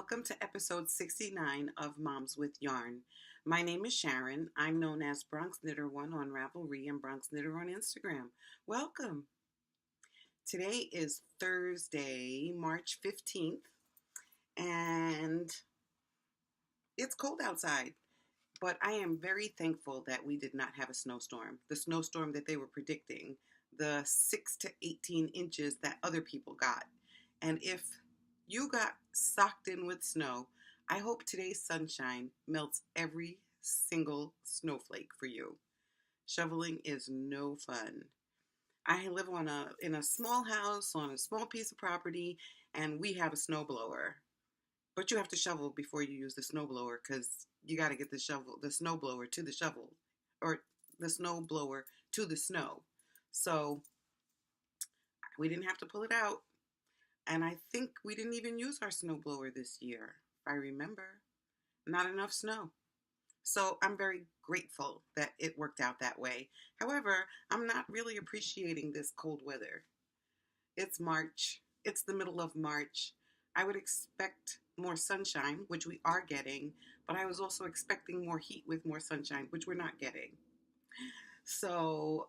welcome to episode 69 of Moms with Yarn. My name is Sharon. I'm known as Bronx Knitter One on Ravelry and Bronx Knitter on Instagram. Welcome. Today is Thursday, March 15th, and it's cold outside. But I am very thankful that we did not have a snowstorm. The snowstorm that they were predicting, the 6 to 18 inches that other people got. And if you got socked in with snow, I hope today's sunshine melts every single snowflake for you. Shoveling is no fun. I live in a small house on a small piece of property, and we have a snowblower. But you have to shovel before you use the snowblower because you got to get the snowblower to the shovel, or the snowblower to the snow. So we didn't have to pull it out. And I think we didn't even use our snowblower this year, if I remember. Not enough snow. So I'm very grateful that it worked out that way. However, I'm not really appreciating this cold weather. It's March. It's the middle of March. I would expect more sunshine, which we are getting, but I was also expecting more heat with more sunshine, which we're not getting. So,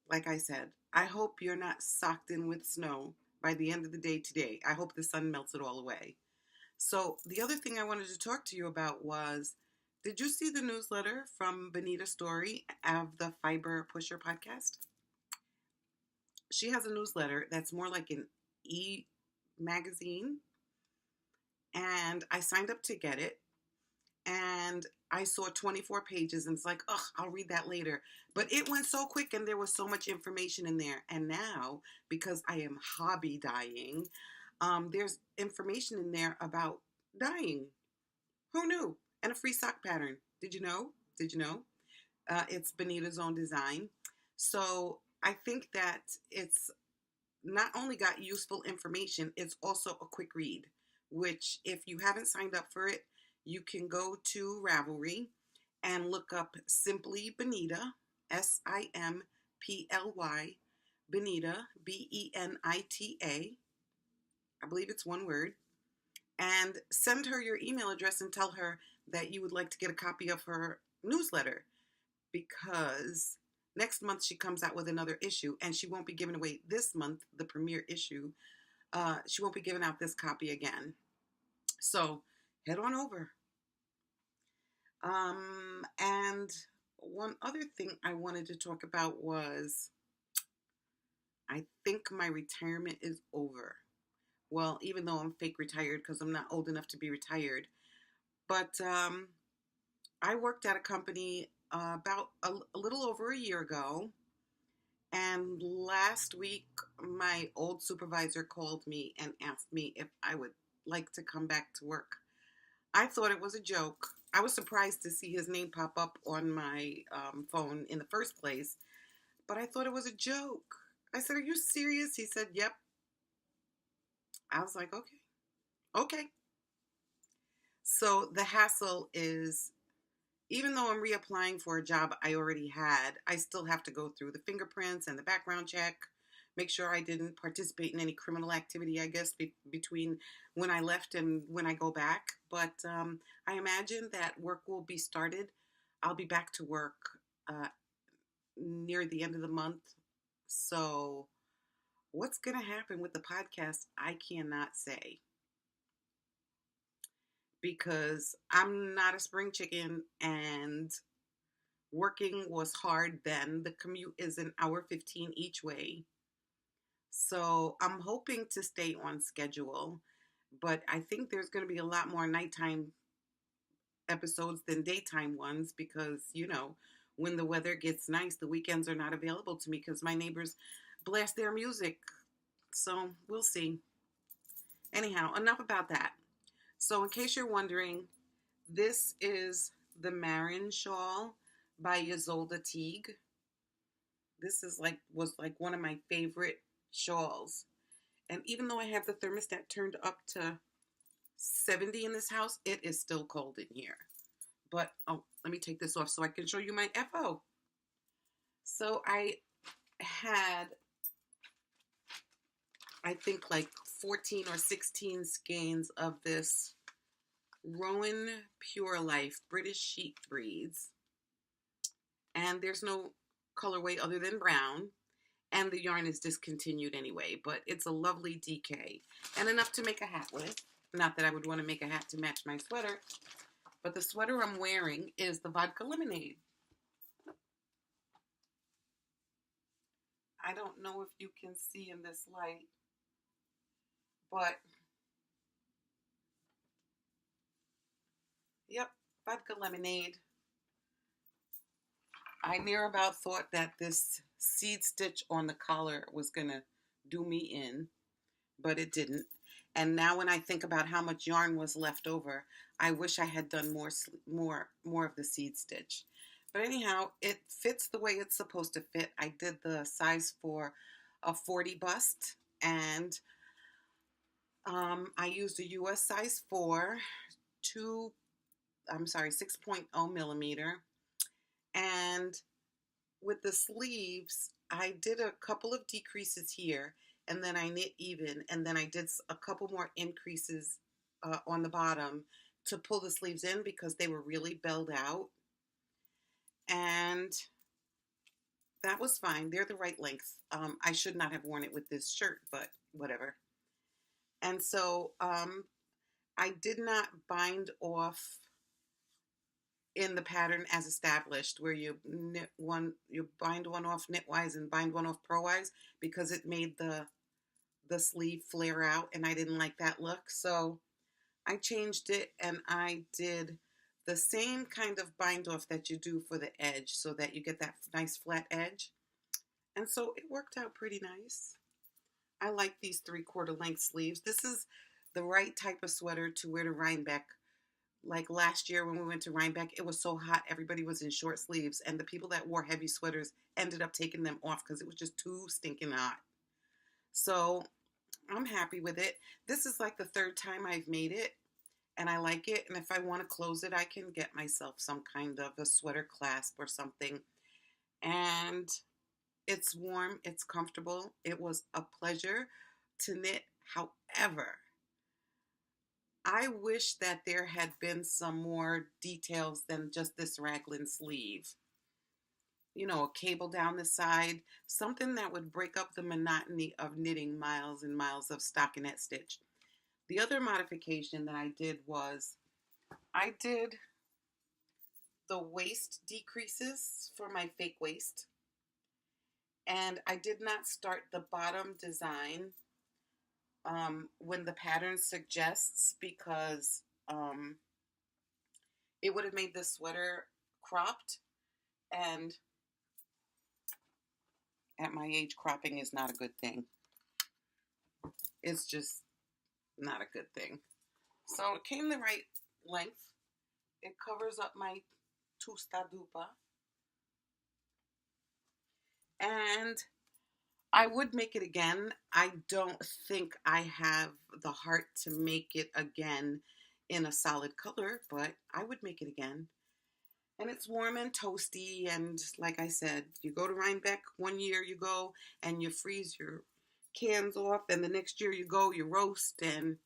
like I said, I hope you're not socked in with snow by the end of the day today. I hope the sun melts it all away. So the other thing I wanted to talk to you about was, did you see the newsletter from Benita Story of the Fiber Pusher podcast? She has a newsletter that's more like an e-magazine, and I signed up to get it, and I saw 24 pages, and it's like, ugh, I'll read that later. But it went so quick, and there was so much information in there. And now, because I am hobby dyeing, there's information in there about dyeing. Who knew? And a free sock pattern. Did you know? Did you know? It's Benita's own design. So I think that it's not only got useful information, it's also a quick read, which if you haven't signed up for it, you can go to Ravelry and look up Simply Benita, Simply, Benita, Benita. I believe it's one word. And send her your email address and tell her that you would like to get a copy of her newsletter, because next month she comes out with another issue, and she won't be giving away this month, the premiere issue. She won't be giving out this copy again. So head on over. And one other thing I wanted to talk about was, I think my retirement is over. Well, even though I'm fake retired because I'm not old enough to be retired. But I worked at a company about a little over a year ago. And last week, my old supervisor called me and asked me if I would like to come back to work. I thought it was a joke. I was surprised to see his name pop up on my phone in the first place, but I thought it was a joke. I said, "Are you serious?" He said, "Yep." I was like, okay. So the hassle is, even though I'm reapplying for a job I already had, I still have to go through the fingerprints and the background check, make sure I didn't participate in any criminal activity, I guess, between when I left and when I go back. But I imagine that work will be started. I'll be back to work near the end of the month. So what's going to happen with the podcast, I cannot say, because I'm not a spring chicken, and working was hard then. The commute is an hour 15 each way. So I'm hoping to stay on schedule, but I think there's going to be a lot more nighttime episodes than daytime ones because, when the weather gets nice, the weekends are not available to me because my neighbors blast their music. So we'll see. Anyhow, enough about that. So in case you're wondering, this is the Marin shawl by Ysolda Teague. This was one of my favorite shawls. And even though I have the thermostat turned up to 70 in this house, it is still cold in here. But, let me take this off so I can show you my FO. So I had, I think 14 or 16 skeins of this Rowan Pure Life British Sheep Breeds. And there's no colorway other than brown. And the yarn is discontinued anyway, but it's a lovely DK. And enough to make a hat with. Not that I would want to make a hat to match my sweater, but the sweater I'm wearing is the Vodka Lemonade. I don't know if you can see in this light, but yep, Vodka Lemonade. I near about thought that this seed stitch on the collar was going to do me in, but it didn't. And now when I think about how much yarn was left over, I wish I had done more of the seed stitch. But anyhow, it fits the way it's supposed to fit. I did the size for a 40 bust, and I used a US size 4, 6.0 millimeter. And with the sleeves, I did a couple of decreases here, and then I knit even, and then I did a couple more increases on the bottom to pull the sleeves in because they were really belled out. And that was fine. They're the right length. I should not have worn it with this shirt, but whatever. And so I did not bind off in the pattern as established, where you bind one off knitwise and bind one off purlwise, because it made the sleeve flare out, and I didn't like that look. So I changed it, and I did the same kind of bind off that you do for the edge, so that you get that nice flat edge. And so it worked out pretty nice. I like these 3/4 length sleeves. This is the right type of sweater to wear to Rhinebeck. Like last year when we went to Rhinebeck, it was so hot, everybody was in short sleeves, and the people that wore heavy sweaters ended up taking them off because it was just too stinking hot. So I'm happy with it. This is like the 3rd time I've made it, and I like it. And if I want to close it, I can get myself some kind of a sweater clasp or something. And it's warm, it's comfortable. It was a pleasure to knit. However, I wish that there had been some more details than just this raglan sleeve. You know, a cable down the side, something that would break up the monotony of knitting miles and miles of stockinette stitch. The other modification that I did was I did the waist decreases for my fake waist, and I did not start the bottom design when the pattern suggests, because it would have made the sweater cropped, and at my age, cropping is not a good thing. It's just not a good thing. So it came the right length. It covers up my tusta dupa. And I would make it again. I don't think I have the heart to make it again in a solid color, but I would make it again. And it's warm and toasty, and like I said, you go to Rhinebeck, one year you go and you freeze your cans off, and the next year you go, you roast, and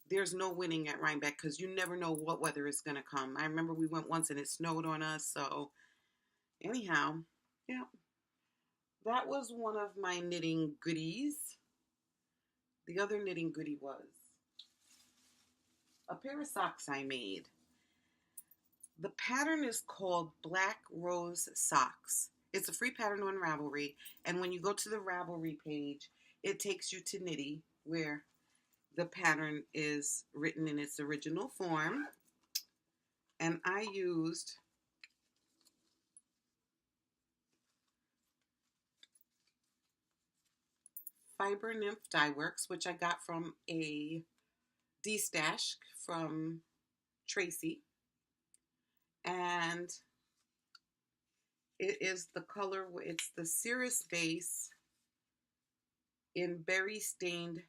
there's no winning at Rhinebeck because you never know what weather is going to come. I remember we went once and it snowed on us, so anyhow, yeah. That was one of my knitting goodies. The other knitting goodie was a pair of socks I made. The pattern is called Black Rose Socks. It's a free pattern on Ravelry, and when you go to the Ravelry page, it takes you to Knitty, where the pattern is written in its original form. And I used Fiber Nymph Dye Works, which I got from a D-stash from Tracy. And it is the color, it's the Cirrus Base in Berry Stained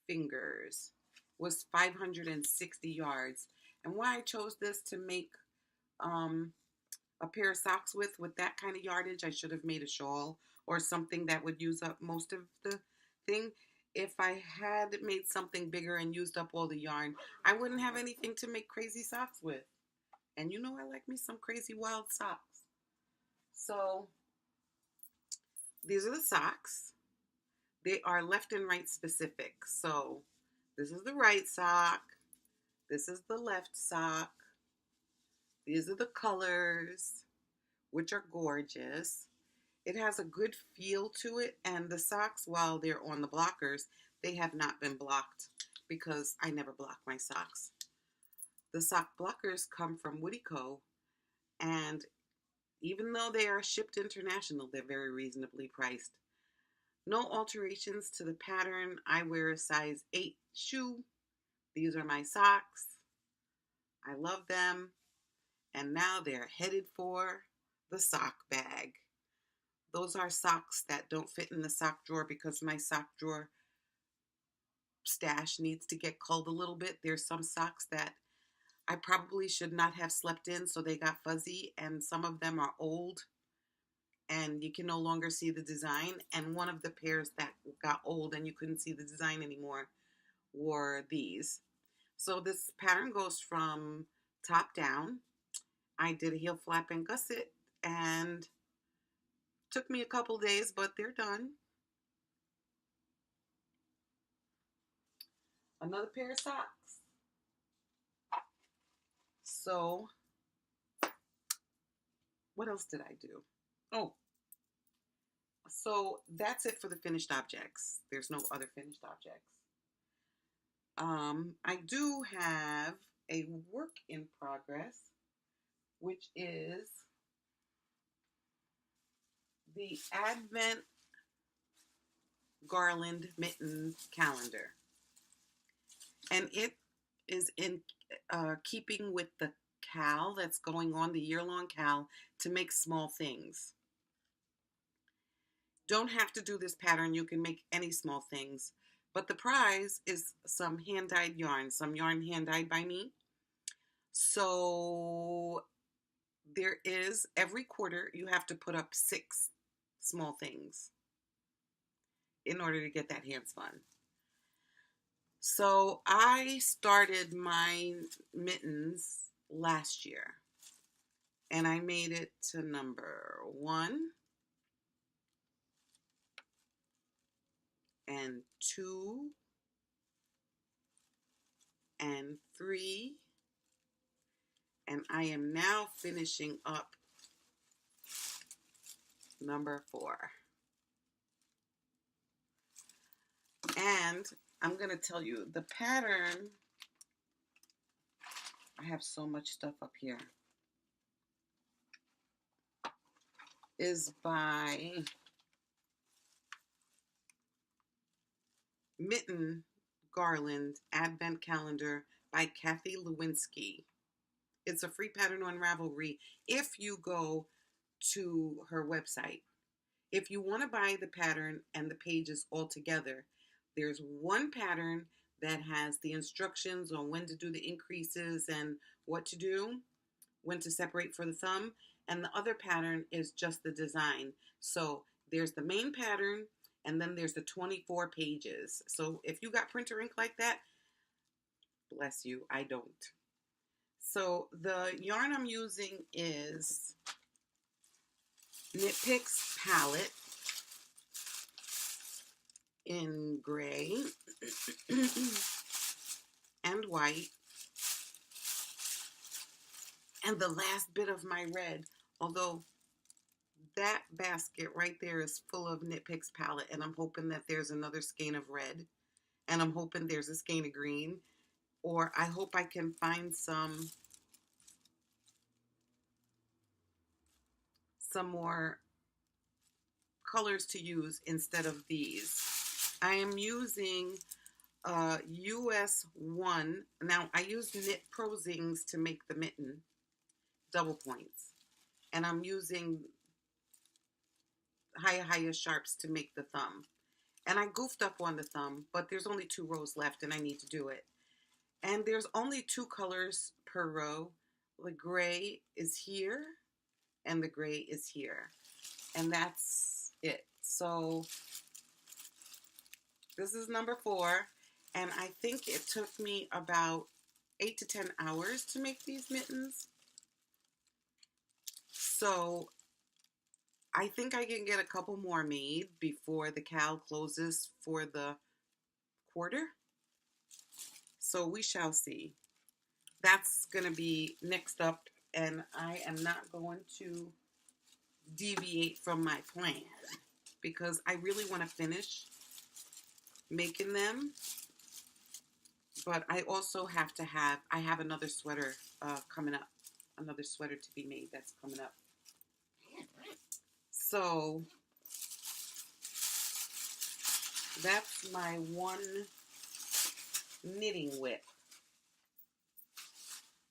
Fingers. Was 560 yards. And why I chose this to make a pair of socks with that kind of yardage, I should have made a shawl or something that would use up most of the thing. if I had made something bigger and used up all the yarn, I wouldn't have anything to make crazy socks with. And you know I like me some crazy wild socks. So these are the socks. They are left and right specific. So this is the right sock. This is the left sock. These are the colors, which are gorgeous. It has a good feel to it, and the socks, while they're on the blockers, they have not been blocked because I never block my socks. The sock blockers come from Woody Co, and even though they are shipped international, they're very reasonably priced. No alterations to the pattern. I wear a size 8 shoe. These are my socks. I love them. And now they're headed for the sock bag. Those are socks that don't fit in the sock drawer because my sock drawer stash needs to get culled a little bit. There's some socks that I probably should not have slept in, so they got fuzzy, and some of them are old and you can no longer see the design. And one of the pairs that got old and you couldn't see the design anymore were these. So this pattern goes from top down. I did a heel flap and gusset, and took me a couple days, but they're done. Another pair of socks. So what else did I do? Oh, so that's it for the finished objects. There's no other finished objects. I do have a work in progress, which is the Advent Garland Mitten Calendar. And it is in keeping with the cal that's going on, the year-long cal, to make small things. Don't have to do this pattern. You can make any small things. But the prize is some hand-dyed yarn, some yarn hand-dyed by me. So there is, every quarter, you have to put up 6 small things in order to get that hand spun. So I started my mittens last year, and I made it to number 1 and 2 and 3, and I am now finishing up number 4. And I'm going to tell you the pattern. I have so much stuff up here. Is by Mitten Garland Advent Calendar by Kathy Lewinsky. It's a free pattern on Ravelry if you go to her website. If you want to buy the pattern and the pages all together, there's one pattern that has the instructions on when to do the increases and what to do, when to separate for the thumb, and the other pattern is just the design. So there's the main pattern, and then there's the 24 pages. So if you got printer ink like that, bless you, I don't. So the yarn I'm using is Knit Picks Palette in gray and white. And the last bit of my red, although that basket right there is full of Knit Picks palette, and I'm hoping that there's another skein of red, and I'm hoping there's a skein of green, or I hope I can find some more colors to use instead of these. I am using US 1. Now, I use Knit Pro Zings to make the mitten, double points. And I'm using Hiya Sharps to make the thumb. And I goofed up on the thumb, but there's only 2 rows left and I need to do it. And there's only 2 colors per row. The gray is here and the gray is here. And that's it. So This is number 4, and I think it took me about 8 to 10 hours to make these mittens. So I think I can get a couple more made before the Cal closes for the quarter. So we shall see. That's going to be next up, and I am not going to deviate from my plan because I really want to finish making them. But I also have to have, I have another sweater coming up, another sweater to be made that's coming up. So that's my one knitting whip.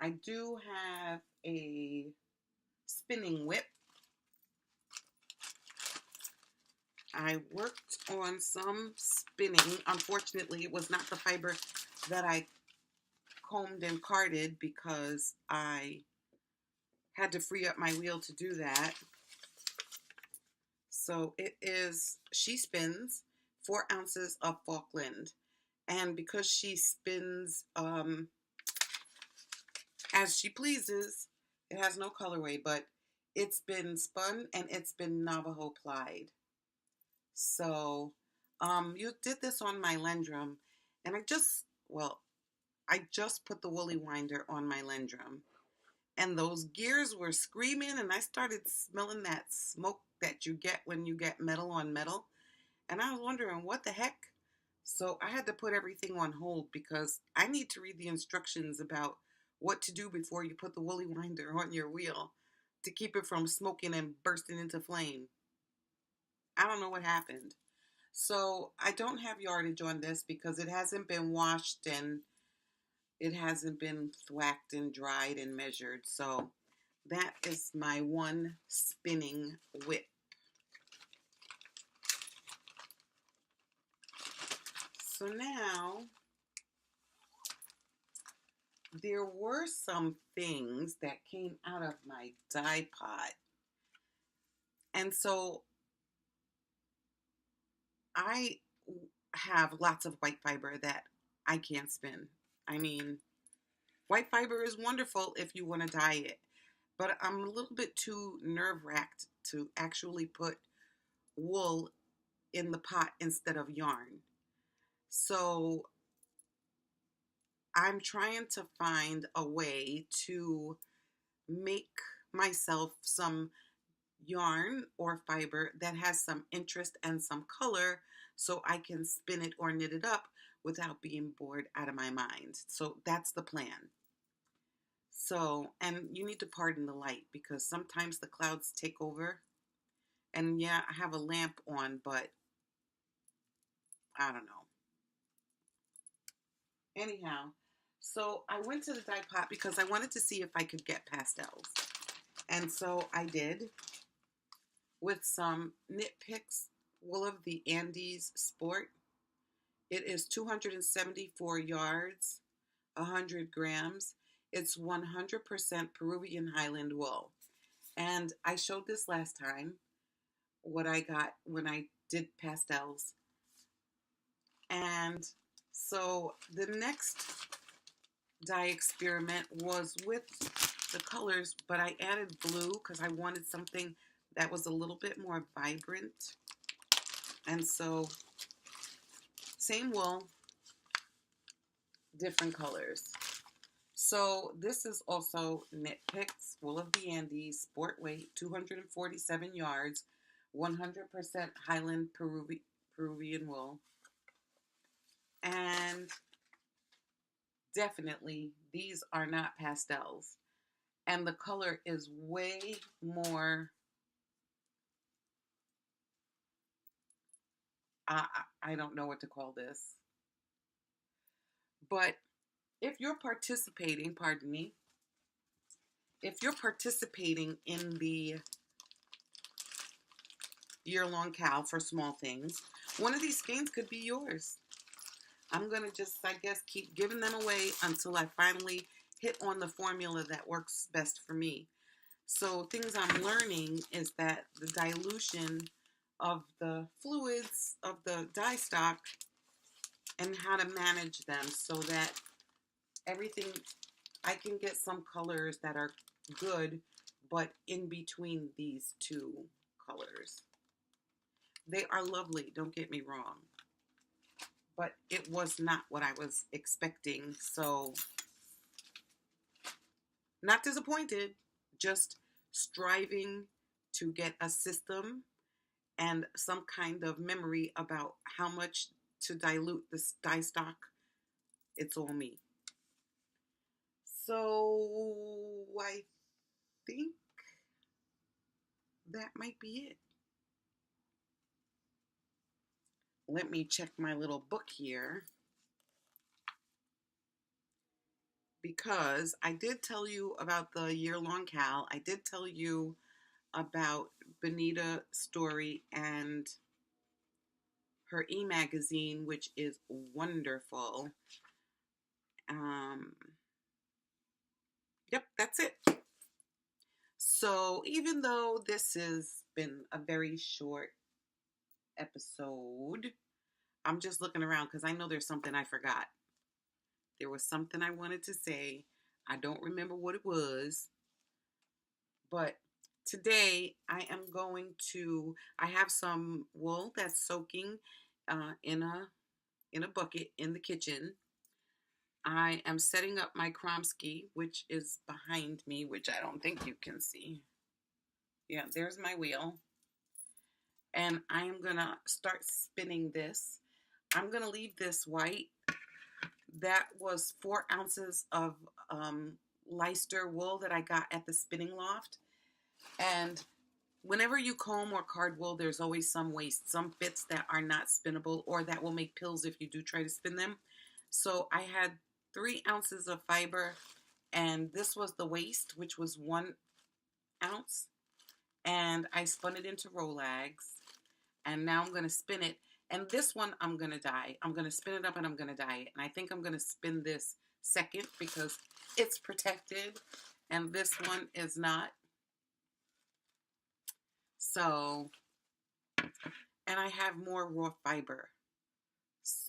I do have a spinning whip. I worked on some spinning. Unfortunately, it was not the fiber that I combed and carded because I had to free up my wheel to do that. So it is, she spins 4 ounces of Falkland. And because she spins as she pleases, it has no colorway, but it's been spun and it's been Navajo plied. So you did this on my Lendrum, and I just put the woolly winder on my Lendrum, and those gears were screaming, and I started smelling that smoke that you get when you get metal on metal, and I was wondering what the heck. So I had to put everything on hold because I need to read the instructions about what to do before you put the woolly winder on your wheel to keep it from smoking and bursting into flame. I don't know what happened. So I don't have yardage on this because it hasn't been washed and it hasn't been thwacked and dried and measured. So that is my one spinning whip. So now there were some things that came out of my dye pot. And so I have lots of white fiber that I can't spin. I mean, white fiber is wonderful if you want to dye it, but I'm a little bit too nerve-wracked to actually put wool in the pot instead of yarn. So I'm trying to find a way to make myself some yarn or fiber that has some interest and some color so I can spin it or knit it up without being bored out of my mind. So that's the plan. So, and you need to pardon the light because sometimes the clouds take over. And yeah, I have a lamp on, but I don't know. Anyhow, so I went to the dye pot because I wanted to see if I could get pastels. And so I did with some Knit Picks Wool of the Andes Sport. It is 274 yards, 100 grams. It's 100% Peruvian Highland wool. And I showed this last time, what I got when I did pastels. And so the next dye experiment was with the colors, but I added blue because I wanted something that was a little bit more vibrant. And so same wool, different colors. So this is also Knit Picks Wool of the Andes Sport Weight, 247 yards, 100% Highland Peruvian wool. And definitely these are not pastels. And the color is way more, I don't know what to call this. But if you're participating, pardon me, if you're participating in the year-long Cal for small things, one of these skeins could be yours. I'm going to just, I guess, keep giving them away until I finally hit on the formula that works best for me. So things I'm learning is that the dilution of the fluids of the dye stock and how to manage them so that everything, I can get some colors that are good, but in between these two colors. They are lovely, don't get me wrong, but it was not what I was expecting. So, not disappointed, just striving to get a system and some kind of memory about how much to dilute this dye stock. It's all me. So I think that might be it. Let me check my little book here, because I did tell you about the year-long Cal. I did tell you about Benita Story and her e-magazine, which is wonderful. Um, yep, that's it. So even though this has been a very short episode, I'm just looking around because I know there's something I forgot. There was something I wanted to say. I don't remember what it was, but today I have some wool that's soaking in a bucket in the kitchen. I am setting up my Kromsky, which is behind me, which I don't think you can see. Yeah, there's my wheel. And I am going to start spinning this. I'm going to leave this white. That was 4 ounces of Leicester wool that I got at the spinning loft. And whenever you comb or card wool, there's always some waste, some bits that are not spinnable or that will make pills if you do try to spin them. So I had 3 ounces of fiber, and this was the waste, which was 1 ounce. And I spun it into Rolags, and now I'm going to spin it. And this one I'm going to dye. I'm going to spin it up and I'm going to dye it. And I think I'm going to spin this second because it's protected, and this one is not. So, and I have more raw fiber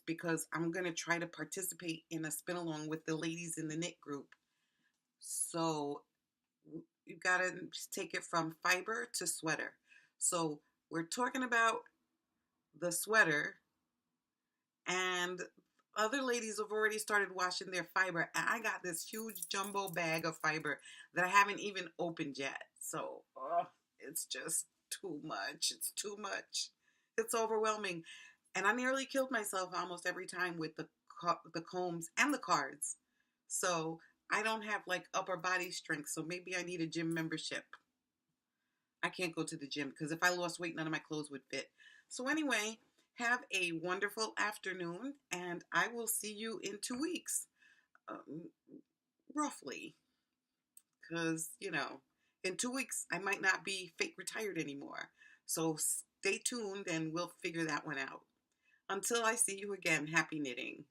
because I'm going to try to participate in a spin along with the ladies in the knit group. So you got to take it from fiber to sweater. So we're talking about the sweater, and other ladies have already started washing their fiber, and I got this huge jumbo bag of fiber that I haven't even opened yet. So it's just too much. It's too much. It's overwhelming. And I nearly killed myself almost every time with the combs and the cards. So I don't have like upper body strength, so maybe I need a gym membership. I can't go to the gym because if I lost weight, none of my clothes would fit. So anyway, have a wonderful afternoon, and I will see you in 2 weeks, um, roughly. Because, in 2 weeks, I might not be fake retired anymore. So stay tuned and we'll figure that one out. Until I see you again, happy knitting.